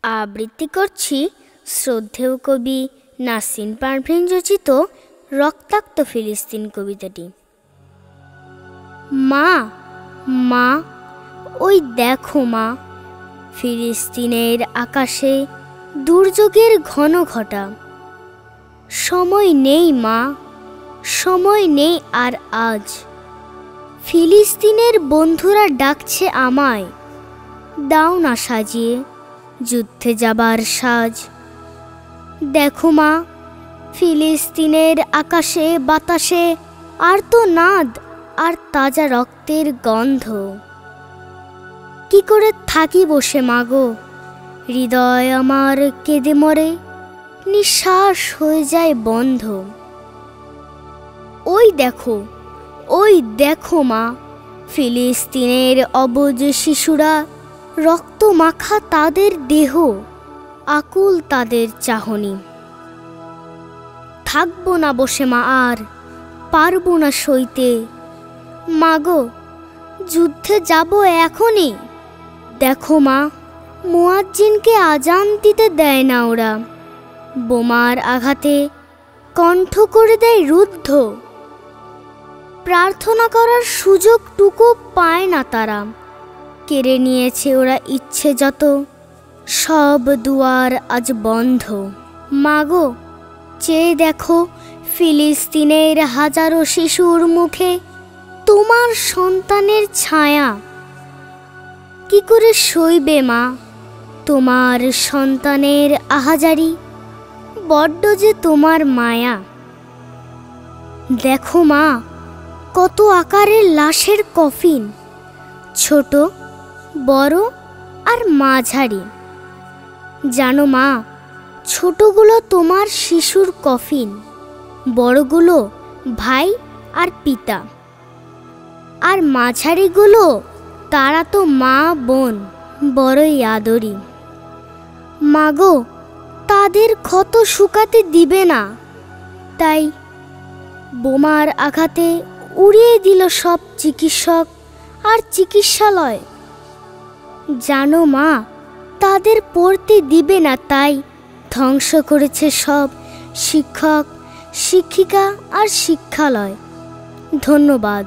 আবৃত্তি করছি শ্রদ্ধেয় কবি নাসরিন পারভীন রচিত রক্তাক্ত ফিলিস্তিন কবিতাটি। মা, মা, ওই দেখো মা, ফিলিস্তিনের আকাশে দুর্যোগের ঘন ঘটা। সময় নেই মা, সময় নেই আর আজ। ফিলিস্তিনের বন্ধুরা ডাকছে আমায়, দাও না সাজিয়ে যুদ্ধে যাবার সাজ। দেখো মা, ফিলিস্তিনের আকাশে বাতাসে আর্তনাদ আর তাজা রক্তের গন্ধ। কি করে থাকি বসে মাগো, হৃদয় আমার কেঁদে মরে, নিঃশ্বাস হয়ে যায় বন্ধ। ওই দেখো, ওই দেখো মা, ফিলিস্তিনের অবুঝ শিশুরা, রক্ত মাখা তাদের দেহ, আকুল তাদের চাহনি। থাকবো না বসে মা আর, পারবো না সইতে, মাগো যুদ্ধে যাব এখনই। দেখো মা, মুয়াজ্জিনকে আজান দিতে দেয় না ওরা, বোমার আঘাতে কণ্ঠ করে দেয় রুদ্ধ। প্রার্থনা করার সুযোগটুকু পায় না তারা, কেড়ে নিয়েছে ওরা ইচ্ছে যত, সব দুয়ার আজ বন্ধ। মাগো চেয়ে দেখো ফিলিস্তিনের হাজারো শিশুর মুখে তোমার সন্তানের ছায়া। কি করে সইবে মা তোমার সন্তানের আহাজারি, বড্ড যে তোমার মায়া। দেখো মা, কত আকারের লাশের কফিন, ছোট, বড় আর মাঝারি। জানো মা, ছোটগুলো তোমার শিশুর কফিন, বড়গুলো ভাই আর পিতা, আর মাঝারিগুলো তারা তো মা বোন, বড়ই আদরি। মাগো তাদের ক্ষত শুকাতে দিবে না, তাই বোমার আঘাতে উড়িয়ে দিল সব চিকিৎসক আর চিকিৎসালয়। জানো মা, তাদের পড়তে দিবে না, তাই ধ্বংস করেছে সব শিক্ষক, শিক্ষিকা আর শিক্ষালয়। ধন্যবাদ।